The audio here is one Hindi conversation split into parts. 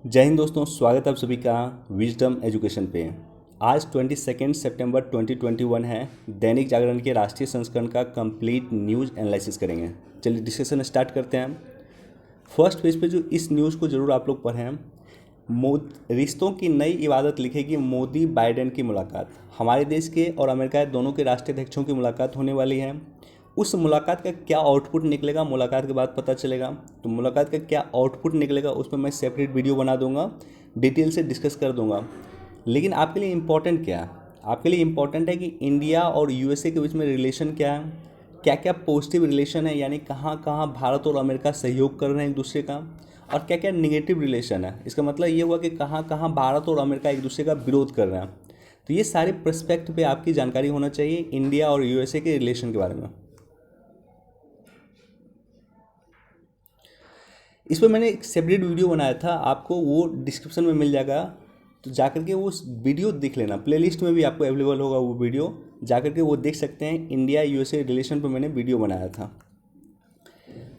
जय हिंद दोस्तों, स्वागत है आप सभी का विजडम एजुकेशन पे। आज 22 सितंबर 2021 है। दैनिक जागरण के राष्ट्रीय संस्करण का कंप्लीट न्यूज़ एनालिसिस करेंगे। चलिए डिस्कशन स्टार्ट करते हैं। फर्स्ट पेज पे जो इस न्यूज़ को ज़रूर आप लोग पढ़ें। रिश्तों की नई इबादत लिखेगी मोदी बाइडेन की मुलाकात। हमारे देश के और अमेरिका दोनों के राष्ट्राध्यक्षों की मुलाकात होने वाली है। उस मुलाकात का क्या आउटपुट निकलेगा मुलाकात के बाद पता चलेगा। तो मुलाकात का क्या आउटपुट निकलेगा उस पर मैं सेपरेट वीडियो बना दूंगा, डिटेल से डिस्कस कर दूंगा। लेकिन आपके लिए इम्पोर्टेंट क्या है? आपके लिए इम्पोर्टेंट है कि इंडिया और यूएसए के बीच में रिलेशन क्या है, क्या क्या पॉजिटिव रिलेशन है, यानी कहाँ कहाँ भारत और अमेरिका सहयोग कर रहे हैं एक दूसरे का, और क्या क्या निगेटिव रिलेशन है। इसका मतलब ये हुआ कि कहाँ कहाँ भारत और अमेरिका एक दूसरे का विरोध कर रहे हैं। तो ये सारे पर्सपेक्ट पे आपकी जानकारी होना चाहिए इंडिया और यूएसए के रिलेशन के बारे में। इस पर मैंने एक सेपरेट वीडियो बनाया था, आपको वो डिस्क्रिप्शन में मिल जाएगा। तो जाकर के वो वीडियो देख लेना, प्लेलिस्ट में भी आपको अवेलेबल होगा वो वीडियो, जाकर के वो देख सकते हैं। इंडिया यूएसए रिलेशन पर मैंने वीडियो बनाया था।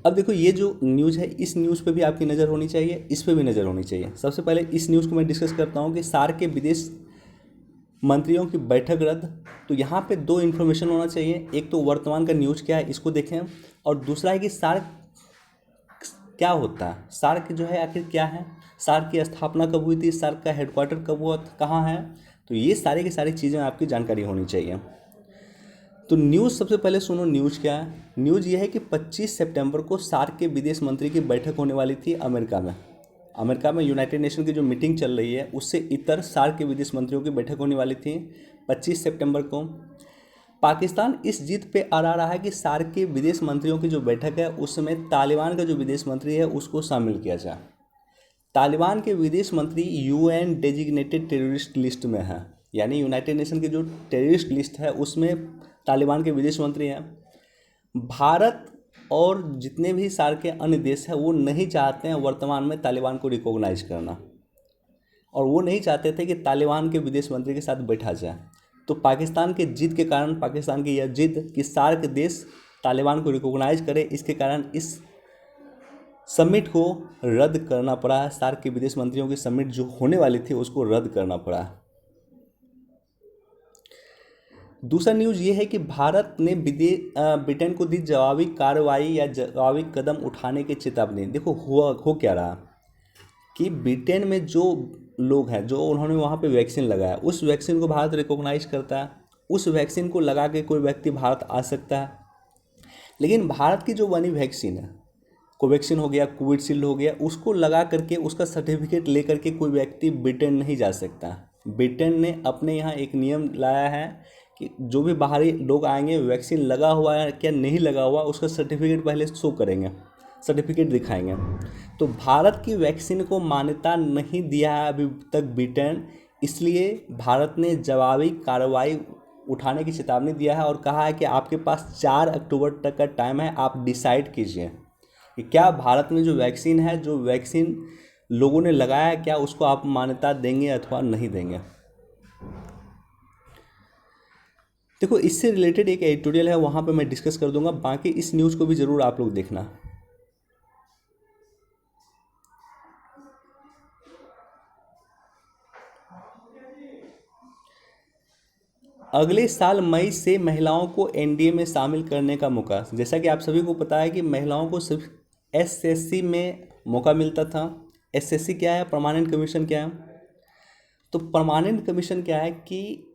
अब देखो, ये जो न्यूज़ है इस न्यूज़ पे भी आपकी नज़र होनी चाहिए, इस पे भी नज़र होनी चाहिए। सबसे पहले इस न्यूज़ को मैं डिस्कस करता हूँ कि सार्क के विदेश मंत्रियों की बैठक रद्द। तो यहाँ पे दो इन्फॉर्मेशन होना चाहिए। एक तो वर्तमान का न्यूज़ क्या है इसको देखें, और दूसरा है कि सार्क क्या होता है, सार्क जो है आखिर क्या है, सार्क की स्थापना कब हुई थी, सार्क का हेडक्वार्टर कब हुआ, कहाँ है। तो ये सारी की सारी चीज़ें आपकी जानकारी होनी चाहिए। तो न्यूज़ सबसे पहले सुनो, न्यूज़ क्या है। न्यूज़ ये है कि 25 सितंबर को सार्क के विदेश मंत्री की बैठक होने वाली थी अमेरिका में। अमेरिका में यूनाइटेड नेशन की जो मीटिंग चल रही है उससे इतर सार्क के विदेश मंत्रियों की बैठक होने वाली थी 25 सितंबर को। पाकिस्तान इस जीत पे अड़ा रहा है कि सार्क के विदेश मंत्रियों की जो बैठक है उसमें तालिबान का जो विदेश मंत्री है उसको शामिल किया जाए। तालिबान के विदेश मंत्री यूएन डेजिग्नेटेड टेररिस्ट लिस्ट में है, यानी यूनाइटेड नेशन की जो टेररिस्ट लिस्ट है उसमें तालिबान के विदेश मंत्री हैं। भारत और जितने भी सार्क के अन्य देश हैं वो नहीं चाहते हैं वर्तमान में तालिबान को रिकॉग्नाइज करना, और वो नहीं चाहते थे कि तालिबान के विदेश मंत्री के साथ बैठा जाए। तो पाकिस्तान के जिद के कारण, पाकिस्तान की यह जिद कि सार्क देश तालिबान को रिकॉग्नाइज करे, इसके कारण इस समिट को रद्द करना पड़ा है। सार्क के विदेश मंत्रियों की समिट जो होने वाली थी उसको रद्द करना पड़ा है। दूसरा न्यूज़ ये है कि भारत ने ब्रिटेन को दी जवाबी कार्रवाई या जवाबी कदम उठाने की चेतावनी। देखो हो क्या रहा कि ब्रिटेन में जो लोग हैं, जो उन्होंने वहाँ पे वैक्सीन लगाया, उस वैक्सीन को भारत रिकॉग्नाइज करता है। उस वैक्सीन को लगा के कोई व्यक्ति भारत आ सकता है, लेकिन भारत की जो बनी वैक्सीन है, कोवैक्सीन हो गया, कोविशील्ड हो गया, उसको लगा करके उसका सर्टिफिकेट ले करके कोई व्यक्ति ब्रिटेन नहीं जा सकता। ब्रिटेन ने अपने यहाँ एक नियम लाया है कि जो भी बाहरी लोग आएंगे, वैक्सीन लगा हुआ है क्या नहीं लगा हुआ उसका सर्टिफिकेट पहले शो करेंगे, सर्टिफिकेट दिखाएंगे। तो भारत की वैक्सीन को मान्यता नहीं दिया है अभी तक ब्रिटेन, इसलिए भारत ने जवाबी कार्रवाई उठाने की चेतावनी दिया है और कहा है कि आपके पास 4 अक्टूबर तक का टाइम है, आप डिसाइड कीजिए कि क्या भारत में जो वैक्सीन है, जो वैक्सीन लोगों ने लगाया है, क्या उसको आप मान्यता देंगे अथवा नहीं देंगे। देखो, इससे रिलेटेड एक एडिटोरियल है, वहाँ पे मैं डिस्कस कर दूंगा। बाकी इस न्यूज़ को भी ज़रूर आप लोग देखना। अगले साल मई से महिलाओं को एनडीए में शामिल करने का मौका। जैसा कि आप सभी को पता है कि महिलाओं को सिर्फ एसएससी में मौका मिलता था। एसएससी क्या है, परमानेंट कमीशन क्या है। तो परमानेंट कमीशन क्या है कि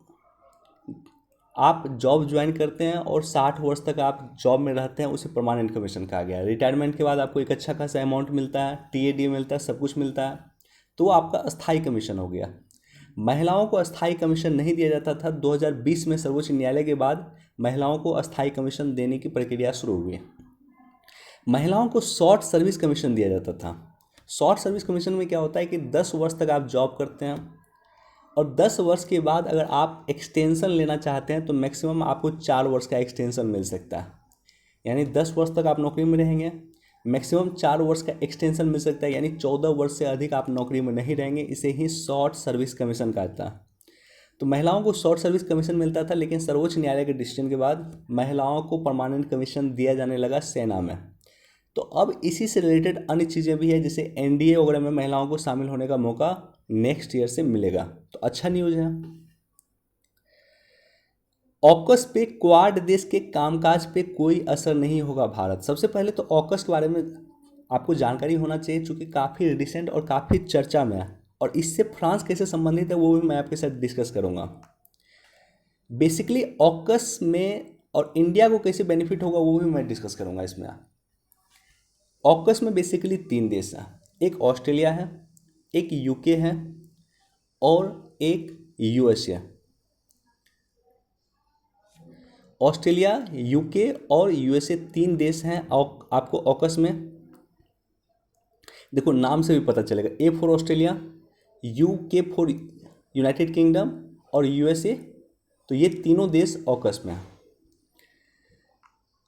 आप जॉब ज्वाइन करते हैं और 60 वर्ष तक आप जॉब में रहते हैं, उसे परमानेंट कमीशन कहा गया है। रिटायरमेंट के बाद आपको एक अच्छा खासा अमाउंट मिलता है, टीएडी मिलता है, सब कुछ मिलता है, तो वो आपका अस्थाई कमीशन हो गया। महिलाओं को अस्थाई कमीशन नहीं दिया जाता था। 2020 में सर्वोच्च न्यायालय के बाद महिलाओं को अस्थाई कमीशन देने की प्रक्रिया शुरू हुई। महिलाओं को शॉर्ट सर्विस कमीशन दिया जाता था। शॉर्ट सर्विस कमीशन में क्या होता है कि 10 वर्ष तक आप जॉब करते हैं और 10 वर्ष के बाद अगर आप एक्सटेंशन लेना चाहते हैं तो मैक्सिमम आपको 4 वर्ष का एक्सटेंशन मिल सकता है। यानी 10 वर्ष तक आप नौकरी में रहेंगे, मैक्सिमम 4 वर्ष का एक्सटेंशन मिल सकता है, यानी 14 वर्ष से अधिक आप नौकरी में नहीं रहेंगे। इसे ही शॉर्ट सर्विस कमीशन कहता है। तो महिलाओं को शॉर्ट सर्विस कमीशन मिलता था, लेकिन सर्वोच्च न्यायालय के डिसीजन के बाद महिलाओं को परमानेंट कमीशन दिया जाने लगा सेना में। तो अब इसी से रिलेटेड अन्य चीज़ें भी है, जैसे एनडीए वगैरह में महिलाओं को शामिल होने का मौका नेक्स्ट ईयर से मिलेगा, तो अच्छा न्यूज़ है। ऑकस पे क्वाड देश के कामकाज पे कोई असर नहीं होगा भारत। सबसे पहले तो ऑकस के बारे में आपको जानकारी होना चाहिए, चूँकि काफ़ी रिसेंट और काफ़ी चर्चा में है, और इससे फ्रांस कैसे संबंधित है वो भी मैं आपके साथ डिस्कस करूँगा। बेसिकली ऑकस में और इंडिया को कैसे बेनिफिट होगा वो भी मैं डिस्कस करूँगा इसमें। ऑकस में बेसिकली 3 देश हैं, एक ऑस्ट्रेलिया है, एक यूके है और एक यूएसए। ऑस्ट्रेलिया, यूके और यूएसए 3 देश हैं आपको ऑकस में। देखो नाम से भी पता चलेगा, ए फॉर ऑस्ट्रेलिया, यू के फॉर यूनाइटेड किंगडम और यूएसए, तो ये तीनों देश ऑकस में हैं।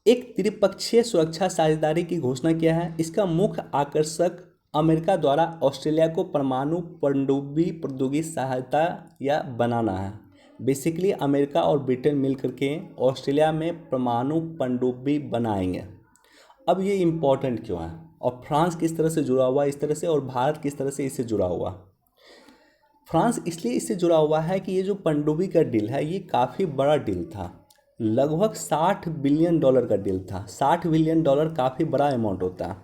एक त्रिपक्षीय सुरक्षा साझेदारी की घोषणा किया है। इसका मुख्य आकर्षक अमेरिका द्वारा ऑस्ट्रेलिया को परमाणु पनडुब्बी प्रौद्योगिकी सहायता या बनाना है। बेसिकली अमेरिका और ब्रिटेन मिलकर के ऑस्ट्रेलिया में परमाणु पनडुब्बी बनाएंगे। अब ये इम्पोर्टेंट क्यों है और फ्रांस किस तरह से जुड़ा हुआ है इस तरह से, और भारत किस तरह से इससे जुड़ा हुआ। फ्रांस इसलिए इससे जुड़ा हुआ है कि ये जो पनडुब्बी का डील है ये काफ़ी बड़ा डील था, लगभग $60 बिलियन का डील था। $60 बिलियन काफ़ी बड़ा अमाउंट होता है।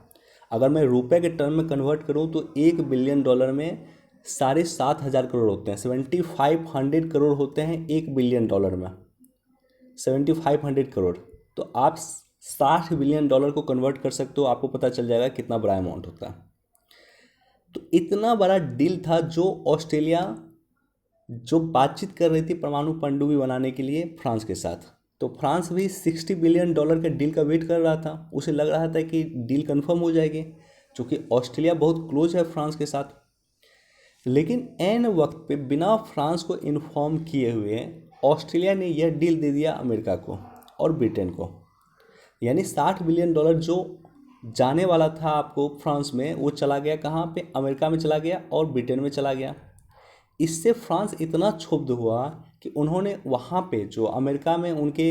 अगर मैं रुपए के टर्म में कन्वर्ट करूँ तो $1 बिलियन में 7,500 करोड़ होते हैं, 7,500 करोड़ होते हैं $1 बिलियन में, 7,500 करोड़। तो आप $60 बिलियन को कन्वर्ट कर सकते हो, आपको पता चल जाएगा कितना बड़ा अमाउंट होता है। तो इतना बड़ा डील था जो ऑस्ट्रेलिया जो बातचीत कर रही थी परमाणु पनडुब्बी बनाने के लिए फ्रांस के साथ, तो फ्रांस भी $60 बिलियन के डील का वेट कर रहा था। उसे लग रहा था कि डील कंफर्म हो जाएगी, क्योंकि ऑस्ट्रेलिया बहुत क्लोज है फ्रांस के साथ। लेकिन ऐन वक्त पे बिना फ्रांस को इन्फॉर्म किए हुए ऑस्ट्रेलिया ने यह डील दे दिया अमेरिका को और ब्रिटेन को। यानी $60 बिलियन जो जाने वाला था आपको फ्रांस में, वो चला गया कहाँ पे, अमेरिका में चला गया और ब्रिटेन में चला गया। इससे फ्रांस इतना क्षुब्ध हुआ कि उन्होंने वहाँ पे जो अमेरिका में उनके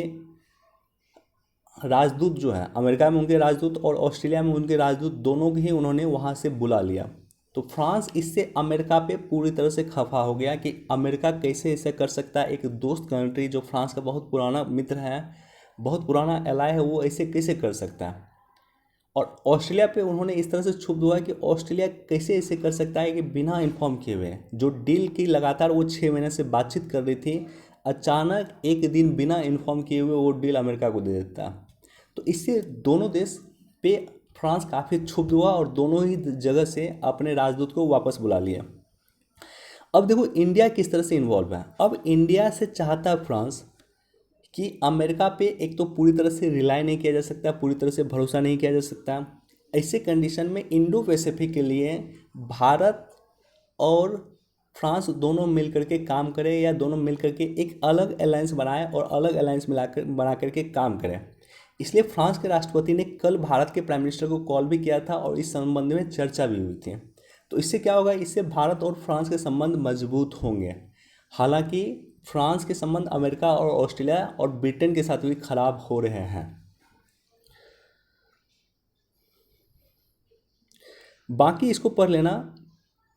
राजदूत जो है, अमेरिका में उनके राजदूत और ऑस्ट्रेलिया में उनके राजदूत दोनों ही उन्होंने वहाँ से बुला लिया। तो फ्रांस इससे अमेरिका पे पूरी तरह से खफा हो गया कि अमेरिका कैसे ऐसा कर सकता है, एक दोस्त कंट्री जो फ्रांस का बहुत पुराना मित्र है, बहुत पुराना एलाय है, वो ऐसे कैसे कर सकता है। और ऑस्ट्रेलिया पे उन्होंने इस तरह से क्षुब्ध हुआ कि ऑस्ट्रेलिया कैसे ऐसे कर सकता है कि बिना इन्फॉर्म किए हुए, जो डील की लगातार वो 6 महीने से बातचीत कर रही थी, अचानक एक दिन बिना इन्फॉर्म किए हुए वो डील अमेरिका को दे देता। तो इससे दोनों देश पे फ्रांस काफ़ी क्षुब्ध हुआ और दोनों ही जगह से अपने राजदूत को वापस बुला लिया। अब देखो इंडिया किस तरह से इन्वॉल्व है। अब इंडिया से चाहता है फ्रांस कि अमेरिका पे एक तो पूरी तरह से रिलाई नहीं किया जा सकता, पूरी तरह से भरोसा नहीं किया जा सकता। ऐसे कंडीशन में इंडो पैसिफिक के लिए भारत और फ्रांस दोनों मिल करके काम करें, या दोनों मिल करके एक अलग अलायंस बनाए और अलग अलायंस मिलाकर बना करके काम करें। इसलिए फ्रांस के राष्ट्रपति ने कल भारत के प्राइम मिनिस्टर को कॉल भी किया था और इस संबंध में चर्चा भी हुई थी। तो इससे क्या होगा, इससे भारत और फ्रांस के संबंध मजबूत होंगे। हालांकि फ्रांस के संबंध अमेरिका और ऑस्ट्रेलिया और ब्रिटेन के साथ भी खराब हो रहे हैं। बाकी इसको पढ़ लेना,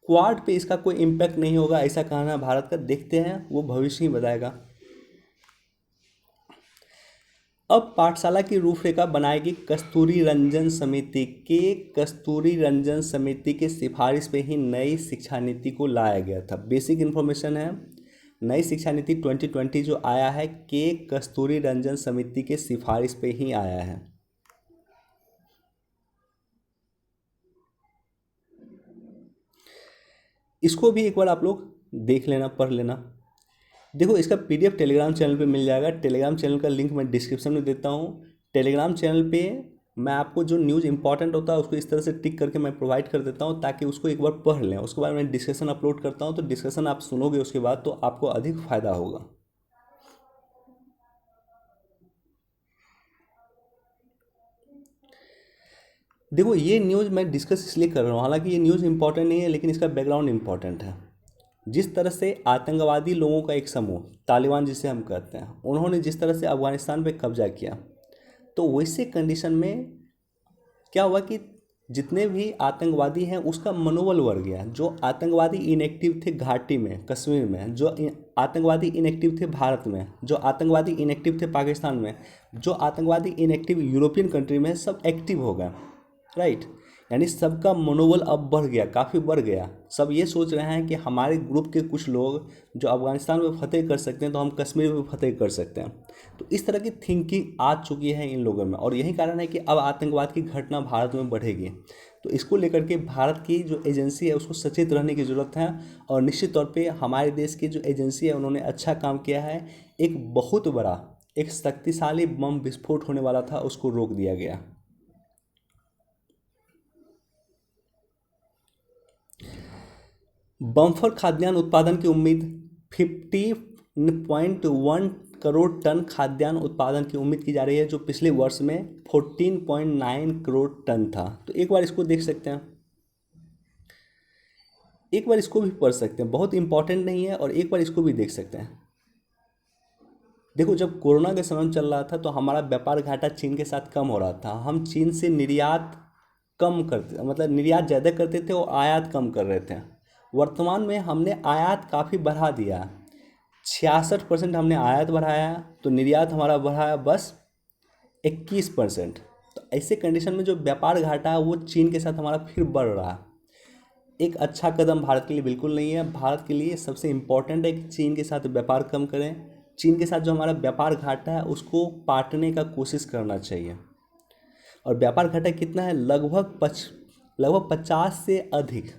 क्वाड पे इसका कोई इम्पैक्ट नहीं होगा ऐसा कहना है भारत का, देखते हैं वो भविष्य ही बताएगा। अब पाठशाला की रूपरेखा बनाएगी कस्तूरी रंजन समिति के सिफारिश पे ही नई शिक्षा नीति को लाया गया था। बेसिक इन्फॉर्मेशन है, नई शिक्षा नीति 2020 जो आया है के कस्तूरी रंजन समिति के सिफारिश पे ही आया है। इसको भी एक बार आप लोग देख लेना, पढ़ लेना। देखो इसका PDF टेलीग्राम चैनल पे मिल जाएगा। टेलीग्राम चैनल का लिंक मैं डिस्क्रिप्शन में देता हूँ। टेलीग्राम चैनल पे मैं आपको जो न्यूज़ इंपॉर्टेंट होता है उसको इस तरह से टिक करके मैं प्रोवाइड कर देता हूँ, ताकि उसको एक बार पढ़ लें। उसके बाद मैं डिस्कशन अपलोड करता हूँ, तो डिस्कशन आप सुनोगे उसके बाद तो आपको अधिक फायदा होगा। देखो ये न्यूज़ मैं डिस्कस इसलिए कर रहा हूँ, हालांकि ये न्यूज़ इंपॉर्टेंट नहीं है, लेकिन इसका बैकग्राउंड इंपॉर्टेंट है। जिस तरह से आतंकवादी लोगों का एक समूह, तालिबान जिसे हम कहते हैं, उन्होंने जिस तरह से अफगानिस्तान पे कब्जा किया, तो वैसे कंडीशन में क्या हुआ कि जितने भी आतंकवादी हैं उसका मनोबल बढ़ गया। जो आतंकवादी इनएक्टिव थे घाटी में, कश्मीर में, जो आतंकवादी इनएक्टिव थे भारत में, जो आतंकवादी इनएक्टिव थे पाकिस्तान में, जो आतंकवादी इनएक्टिव यूरोपियन कंट्री में, सब एक्टिव हो गए, राइट। यानी सबका मनोबल अब बढ़ गया, काफ़ी बढ़ गया। सब ये सोच रहे हैं कि हमारे ग्रुप के कुछ लोग जो अफगानिस्तान में फतेह कर सकते हैं तो हम कश्मीर में फतेह कर सकते हैं। तो इस तरह की थिंकिंग आ चुकी है इन लोगों में, और यही कारण है कि अब आतंकवाद की घटना भारत में बढ़ेगी। तो इसको लेकर के भारत की जो एजेंसी है उसको सचेत रहने की ज़रूरत है। और निश्चित तौर पे हमारे देश की जो एजेंसी है उन्होंने अच्छा काम किया है। एक बहुत बड़ा, एक शक्तिशाली बम विस्फोट होने वाला था, उसको रोक दिया गया। बम्फर खाद्यान्न उत्पादन की उम्मीद, 50.1 करोड़ टन खाद्यान्न उत्पादन की उम्मीद की जा रही है, जो पिछले वर्ष में 14.9 करोड़ टन था। तो एक बार इसको देख सकते हैं, एक बार इसको भी पढ़ सकते हैं, बहुत इंपॉर्टेंट नहीं है, और एक बार इसको भी देख सकते हैं। देखो, जब कोरोना का समय चल रहा था तो हमारा व्यापार घाटा चीन के साथ कम हो रहा था। हम चीन से निर्यात कम करते, मतलब निर्यात ज़्यादा करते थे और आयात कम कर रहे थे। वर्तमान में हमने आयात काफ़ी बढ़ा दिया, 66% हमने आयात बढ़ाया, तो निर्यात हमारा बढ़ाया बस 21%। तो ऐसे कंडीशन में जो व्यापार घाटा है वो चीन के साथ हमारा फिर बढ़ रहा है। एक अच्छा कदम भारत के लिए बिल्कुल नहीं है। भारत के लिए सबसे इम्पोर्टेंट है कि चीन के साथ व्यापार कम करें। चीन के साथ जो हमारा व्यापार घाटा है उसको पाटने का कोशिश करना चाहिए। और व्यापार घाटा कितना है? लगभग 50 से अधिक,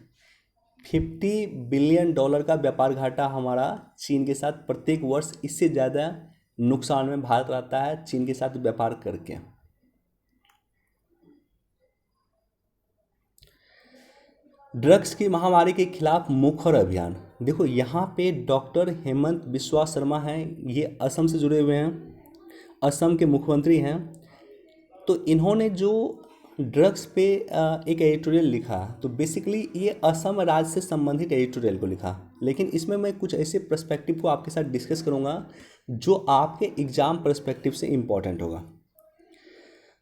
$50 बिलियन का व्यापार घाटा हमारा चीन के साथ प्रत्येक वर्ष। इससे ज़्यादा नुकसान में भारत रहता है चीन के साथ व्यापार करके। ड्रग्स की महामारी के खिलाफ मुखर अभियान। देखो, यहाँ पे डॉक्टर हेमंत बिस्वा शर्मा हैं, ये असम से जुड़े हुए हैं, असम के मुख्यमंत्री हैं। तो इन्होंने जो ड्रग्स पे एक एडिटोरियल लिखा, तो बेसिकली ये असम राज्य से संबंधित एडिटोरियल को लिखा। लेकिन इसमें मैं कुछ ऐसे पर्सपेक्टिव को आपके साथ डिस्कस करूँगा जो आपके एग्ज़ाम पर्सपेक्टिव से इम्पॉर्टेंट होगा।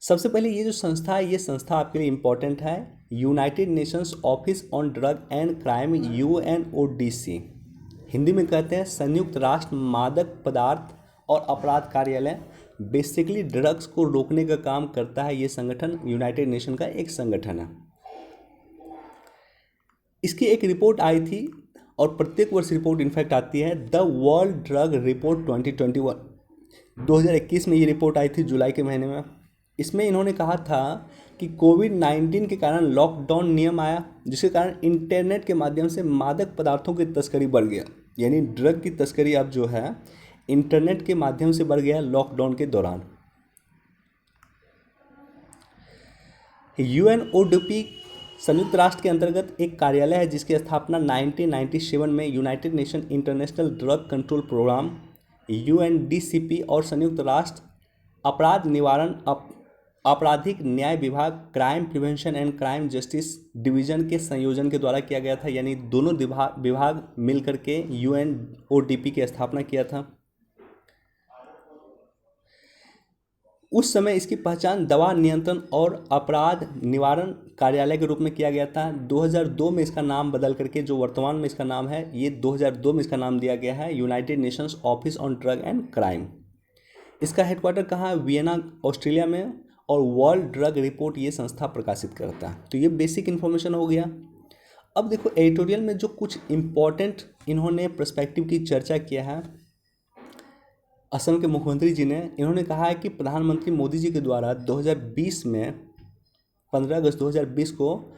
सबसे पहले ये जो संस्था है, ये संस्था आपके लिए इम्पॉर्टेंट है, United Nations office on drug and crime, UNODC, Hindi में कहते हैं संयुक्त राष्ट्र मादक पदार्थ और अपराध कार्यालय। बेसिकली ड्रग्स को रोकने का काम करता है ये संगठन, यूनाइटेड नेशन का एक संगठन है। इसकी एक रिपोर्ट आई थी, और प्रत्येक वर्ष रिपोर्ट इनफैक्ट आती है, द वर्ल्ड ड्रग रिपोर्ट 2021, 2021 में ये रिपोर्ट आई थी जुलाई के महीने में। इसमें इन्होंने कहा था कि कोविड-19 के कारण लॉकडाउन नियम आया, जिसके कारण इंटरनेट के माध्यम से मादक पदार्थों की तस्करी बढ़ गया। यानी ड्रग की तस्करी अब जो है इंटरनेट के माध्यम से बढ़ गया लॉकडाउन के दौरान। UNODC संयुक्त राष्ट्र के अंतर्गत एक कार्यालय है जिसकी स्थापना 1997 में United Nation International Drug Control Programme, UNDCP, और संयुक्त राष्ट्र अपराध निवारण आपराधिक न्याय विभाग, Crime Prevention and Crime Justice Division के संयोजन के द्वारा किया गया था। यानी दोनों विभाग मिलकर के UNODC की स्थापना किया था। उस समय इसकी पहचान दवा नियंत्रण और अपराध निवारण कार्यालय के रूप में किया गया था। 2002 में इसका नाम बदल करके, जो वर्तमान में इसका नाम है, ये 2002 में इसका नाम दिया गया है United Nations office on drug and crime. इसका हेडक्वार्टर कहाँ है? वियना, ऑस्ट्रेलिया में। और वर्ल्ड ड्रग रिपोर्ट ये संस्था प्रकाशित करता है। तो ये बेसिक इन्फॉर्मेशन हो गया। अब देखो, एडिटोरियल में जो कुछ इम्पोर्टेंट इन्होंने पर्सपेक्टिव की चर्चा किया है, असम के मुख्यमंत्री जी ने, इन्होंने कहा है कि प्रधानमंत्री मोदी जी के द्वारा 2020 में 15 अगस्त 2020 को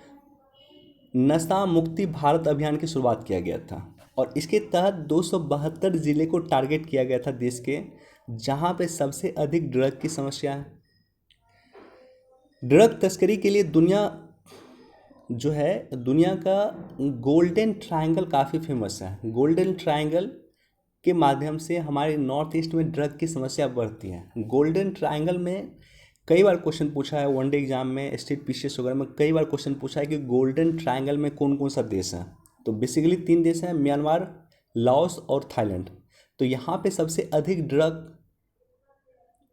नशा मुक्ति भारत अभियान की शुरुआत किया गया था, और इसके तहत 272 जिले को टारगेट किया गया था देश के, जहां पे सबसे अधिक ड्रग की समस्या है। ड्रग तस्करी के लिए दुनिया का गोल्डन ट्रायंगल काफ़ी फेमस है। गोल्डन ट्रायंगल के माध्यम से हमारे नॉर्थ ईस्ट में ड्रग की समस्या बढ़ती है। गोल्डन ट्रायंगल में कई बार क्वेश्चन पूछा है, वनडे एग्जाम में, स्टेट पीसीएस वगैरह में कई बार क्वेश्चन पूछा है कि गोल्डन ट्रायंगल में कौन कौन सा देश है। तो बेसिकली 3 देश हैं, म्यांमार, लाओस और थाईलैंड। तो यहाँ पे सबसे अधिक ड्रग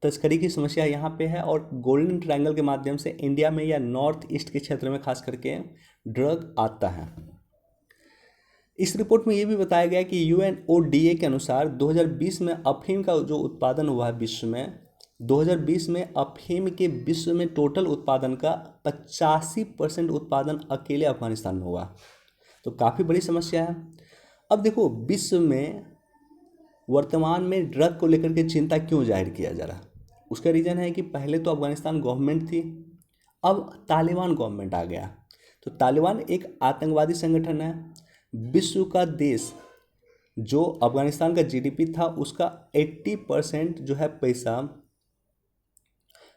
तस्करी की समस्या यहाँ पे है और गोल्डन ट्रायंगल के माध्यम से इंडिया में या नॉर्थ ईस्ट के क्षेत्र में खास करके ड्रग आता है। इस रिपोर्ट में ये भी बताया गया कि UNODA के अनुसार 2020 में अफीम का जो उत्पादन हुआ है विश्व में, 2020 में अफीम के विश्व में टोटल उत्पादन का 85% उत्पादन अकेले अफगानिस्तान में हुआ। तो काफ़ी बड़ी समस्या है। अब देखो, विश्व में वर्तमान में ड्रग को लेकर के चिंता क्यों जाहिर किया जा रहा है? उसका रीज़न है कि पहले तो अफगानिस्तान गवर्नमेंट थी, अब तालिबान गवर्नमेंट आ गया। तो तालिबान एक आतंकवादी संगठन है। विश्व का देश जो अफगानिस्तान का GDP था उसका 80% जो है पैसा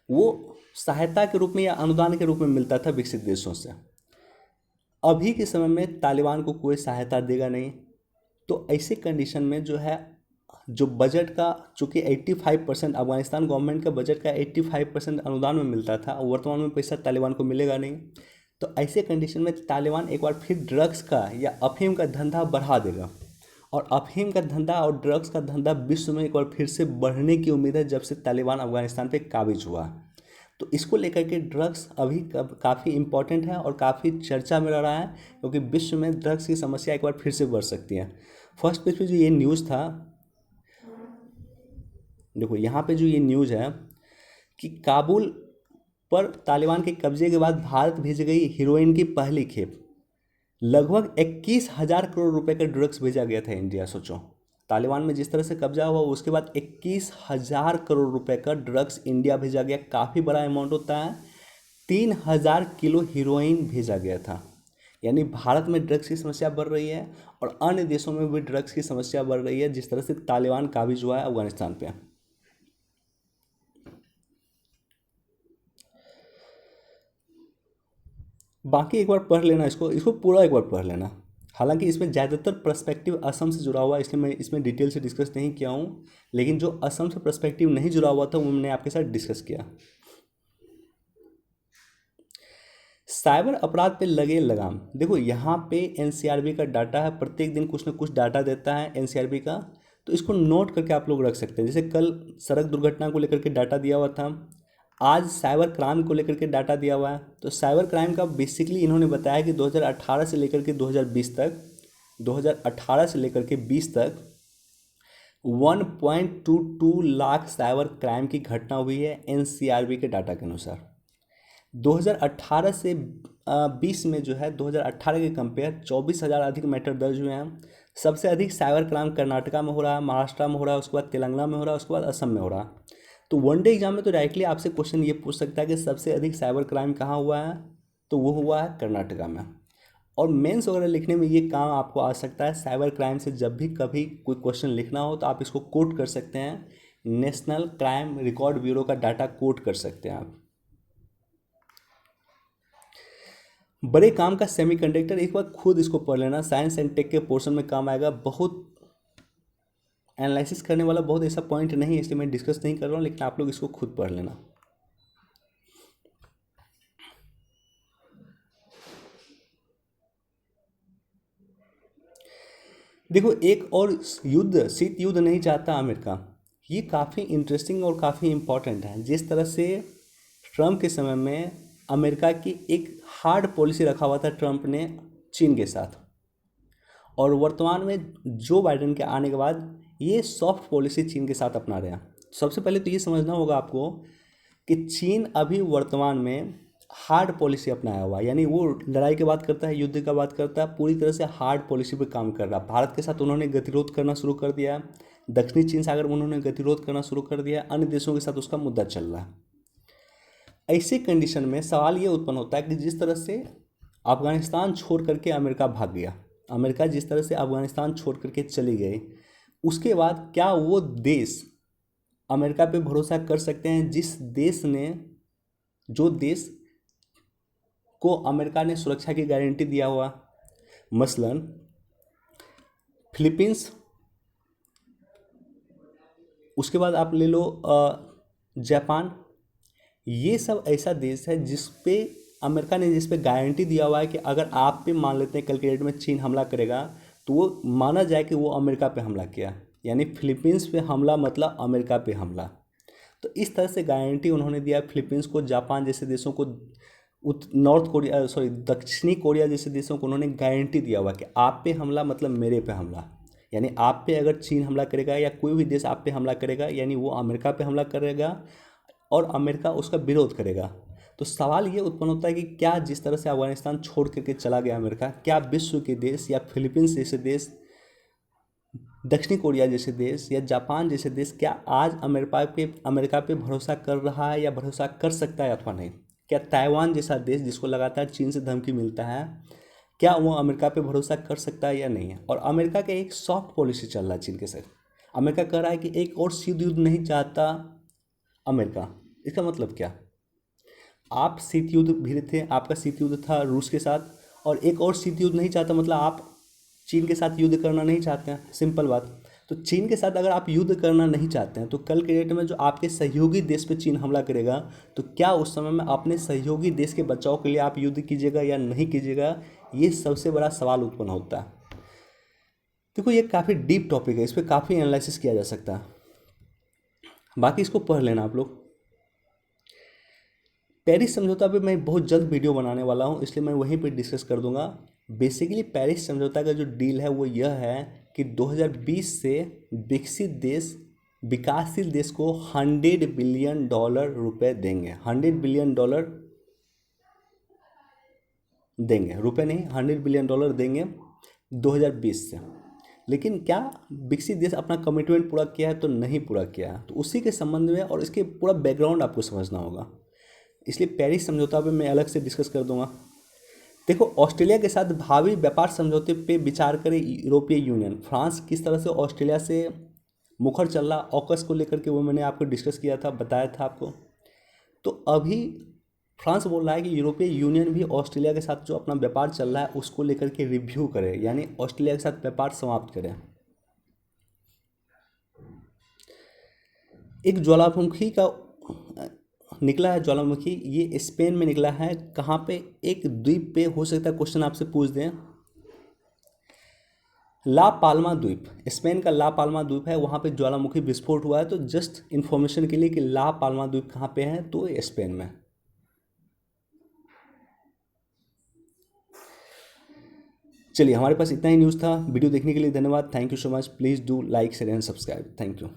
वो सहायता के रूप में या अनुदान के रूप में मिलता था विकसित देशों से। अभी के समय में तालिबान को कोई सहायता देगा नहीं। तो ऐसे कंडीशन में जो है, जो बजट का, चूँकि 85% अफगानिस्तान गवर्नमेंट का बजट का 85% अनुदान में मिलता था और वर्तमान में पैसा तालिबान को मिलेगा नहीं। तो ऐसे कंडीशन में तालिबान एक बार फिर ड्रग्स का या अफीम का धंधा बढ़ा देगा और अफीम का धंधा और ड्रग्स का धंधा विश्व में एक बार फिर से बढ़ने की उम्मीद है जब से तालिबान अफगानिस्तान पे काबिज हुआ। तो इसको लेकर के ड्रग्स अभी काफ़ी इम्पोर्टेंट है और काफ़ी चर्चा में रह रहा है, क्योंकि विश्व में ड्रग्स की समस्या एक बार फिर से बढ़ सकती है। फर्स्ट पेज पे जो ये न्यूज़ था, देखो यहाँ पे जो ये न्यूज़ है कि काबुल पर तालिबान के कब्जे के बाद भारत भेजी गई हीरोइन की पहली खेप, लगभग 21,000 करोड़ रुपए का ड्रग्स भेजा गया था इंडिया। सोचो, तालिबान में जिस तरह से कब्जा हुआ उसके बाद 21,000 करोड़ रुपए का ड्रग्स इंडिया भेजा गया। काफ़ी बड़ा अमाउंट होता है। 3,000 किलो हीरोइन भेजा गया था। यानी भारत में ड्रग्स की समस्या बढ़ रही है और अन्य देशों में भी ड्रग्स की समस्या बढ़ रही है जिस तरह से तालिबान काबिज हुआ है अफगानिस्तान पे। बाकी एक बार पढ़ लेना, इसको पूरा एक बार पढ़ लेना। हालांकि इसमें ज़्यादातर पर्सपेक्टिव असम से जुड़ा हुआ है, इसलिए मैं इसमें डिटेल से डिस्कस नहीं किया हूँ, लेकिन जो असम से पर्सपेक्टिव नहीं जुड़ा हुआ था वो मैंने आपके साथ डिस्कस किया। साइबर अपराध पे लगे लगाम। देखो यहाँ पे NCRB का डाटा है, प्रत्येक दिन कुछ ना कुछ डाटा देता है NCRB का, तो इसको नोट करके आप लोग रख सकते हैं। जैसे कल सड़क दुर्घटना को लेकर के डाटा दिया हुआ था, आज साइबर क्राइम को लेकर के डाटा दिया हुआ है। तो साइबर क्राइम का बेसिकली इन्होंने बताया कि 2018 से लेकर के 2020 तक, 2018 से लेकर के 20 तक 1.22 लाख साइबर क्राइम की घटना हुई है NCRB के डाटा के अनुसार। 2018 से 20 में जो है 2018 के कंपेयर 24,000 अधिक मैटर दर्ज हुए हैं। सबसे अधिक साइबर क्राइम कर्नाटका में हो रहा है, महाराष्ट्र में हो रहा है, उसके बाद तेलंगाना में हो रहा है, उसके बाद असम में हो रहा है। तो वनडे एग्जाम में तो डायरेक्टली आपसे क्वेश्चन ये पूछ सकता है कि सबसे अधिक साइबर क्राइम कहाँ हुआ है, तो वो हुआ है कर्नाटका में। और मेंस वगैरह लिखने में ये काम आपको आ सकता है। साइबर क्राइम से जब भी कभी कोई क्वेश्चन लिखना हो तो आप इसको कोट कर सकते हैं, नेशनल क्राइम रिकॉर्ड ब्यूरो का डाटा कोट कर सकते हैं आप। बड़े काम का सेमीकंडक्टर, एक बार खुद इसको पढ़ लेना, साइंस एंड टेक के पोर्शन में काम आएगा। बहुत एनालिसिस करने वाला बहुत ऐसा पॉइंट नहीं है, इसलिए मैं डिस्कस नहीं कर रहा हूँ, लेकिन आप लोग इसको खुद पढ़ लेना। देखो, एक और युद्ध, शीत युद्ध नहीं चाहता अमेरिका। ये काफ़ी इंटरेस्टिंग और काफ़ी इम्पॉर्टेंट है। जिस तरह से ट्रंप के समय में अमेरिका की एक हार्ड पॉलिसी रखा हुआ था ट्रंप ने चीन के साथ, और वर्तमान में जो बाइडेन के आने के बाद ये सॉफ्ट पॉलिसी चीन के साथ अपना रहा। सबसे पहले तो ये समझना होगा आपको कि चीन अभी वर्तमान में हार्ड पॉलिसी अपनाया हुआ है, यानी वो लड़ाई की बात करता है, युद्ध का बात करता है, पूरी तरह से हार्ड पॉलिसी पे काम कर रहा है। भारत के साथ उन्होंने गतिरोध करना शुरू कर दिया है, दक्षिणी चीन सागर में उन्होंने गतिरोध करना शुरू कर दिया है, अन्य देशों के साथ उसका मुद्दा चल रहा है। ऐसे कंडीशन में सवाल ये उत्पन्न होता है कि जिस तरह से अफगानिस्तान छोड़ करके अमेरिका भाग गया, अमेरिका जिस तरह से अफगानिस्तान छोड़ करके चली गई, उसके बाद क्या वो देश अमेरिका पे भरोसा कर सकते हैं, जो देश को अमेरिका ने सुरक्षा की गारंटी दिया हुआ, मसलन फिलीपींस, उसके बाद आप ले लो जापान। ये सब ऐसा देश है जिस पे अमेरिका ने जिस पे गारंटी दिया हुआ है कि अगर आप पे मान लेते हैं कल के डेट में चीन हमला करेगा तो वो माना जाए कि वो अमेरिका पे हमला किया, यानी फिलीपींस पे हमला मतलब अमेरिका पे हमला। तो इस तरह से गारंटी उन्होंने दिया फिलीपींस को, जापान जैसे देशों को, नॉर्थ कोरिया सॉरी दक्षिणी कोरिया जैसे देशों को उन्होंने गारंटी दिया हुआ कि आप पे हमला मतलब मेरे पे हमला। यानी आप पे अगर चीन हमला करेगा या कोई भी देश आप पे हमला करेगा, यानी वो अमेरिका पे हमला करेगा और अमेरिका उसका विरोध करेगा। तो सवाल ये उत्पन्न होता है कि क्या जिस तरह से अफगानिस्तान छोड़ करके चला गया अमेरिका, क्या विश्व के देश या फिलीपींस जैसे देश, दक्षिणी कोरिया जैसे देश या जापान जैसे देश क्या आज अमेरिका पे भरोसा कर रहा है या भरोसा कर सकता है अथवा नहीं? क्या ताइवान जैसा देश जिसको लगातार चीन से धमकी मिलता है, क्या वो अमेरिका पे भरोसा कर सकता है या नहीं है? और अमेरिका का एक सॉफ्ट पॉलिसी चल रहा है चीन के साथ। अमेरिका कह रहा है कि एक और शीत युद्ध नहीं चाहता अमेरिका। इसका मतलब क्या? आप शीत युद्ध भी थे, आपका शीत युद्ध था रूस के साथ, और एक और शीत युद्ध नहीं चाहता मतलब आप चीन के साथ युद्ध करना नहीं चाहते हैं, सिंपल बात। तो चीन के साथ अगर आप युद्ध करना नहीं चाहते हैं तो कल के डेट में जो आपके सहयोगी देश पे चीन हमला करेगा तो क्या उस समय में अपने सहयोगी देश के बचाव के लिए आप युद्ध कीजिएगा या नहीं कीजिएगा, ये सबसे बड़ा सवाल उत्पन्न होता है। देखो ये काफ़ी डीप टॉपिक है, इस पर काफ़ी एनालिसिस किया जा सकता है, बाकी इसको पढ़ लेना आप लोग। पेरिस समझौता पे मैं बहुत जल्द वीडियो बनाने वाला हूँ, इसलिए मैं वहीं पे डिस्कस कर दूंगा। बेसिकली पेरिस समझौता का जो डील है वो यह है कि 2020 से विकसित देश विकासशील देश को $100 बिलियन रुपए देंगे। $100 बिलियन देंगे, रुपए नहीं, $100 बिलियन देंगे 2020 से। लेकिन क्या विकसित देश अपना कमिटमेंट पूरा किया है? तो नहीं पूरा किया है। तो उसी के संबंध में और इसके पूरा बैकग्राउंड आपको समझना होगा, इसलिए पेरिस समझौता पे मैं अलग से डिस्कस कर दूंगा। देखो ऑस्ट्रेलिया के साथ भावी व्यापार समझौते पे विचार करे यूरोपीय यूनियन। फ्रांस किस तरह से ऑस्ट्रेलिया से मुखर चल रहा ऑकस को लेकर के, वो मैंने आपको डिस्कस किया था, बताया था आपको। तो अभी फ्रांस बोल रहा है कि यूरोपीय यूनियन भी ऑस्ट्रेलिया के साथ जो अपना व्यापार चल रहा है उसको लेकर के रिव्यू करे, यानी ऑस्ट्रेलिया के साथ व्यापार समाप्त करे। एक ज्वालामुखी का निकला है, ज्वालामुखी ये स्पेन में निकला है। कहाँ पे? एक द्वीप पे, हो सकता है क्वेश्चन आपसे पूछ दें। ला पाल्मा द्वीप, स्पेन का ला पाल्मा द्वीप है, वहाँ पे ज्वालामुखी विस्फोट हुआ है। तो जस्ट इन्फॉर्मेशन के लिए कि ला पाल्मा द्वीप कहाँ पे है, तो स्पेन में। चलिए हमारे पास इतना ही न्यूज़ था। वीडियो देखने के लिए धन्यवाद। Thank you so much. Please do like share and subscribe. Thank you.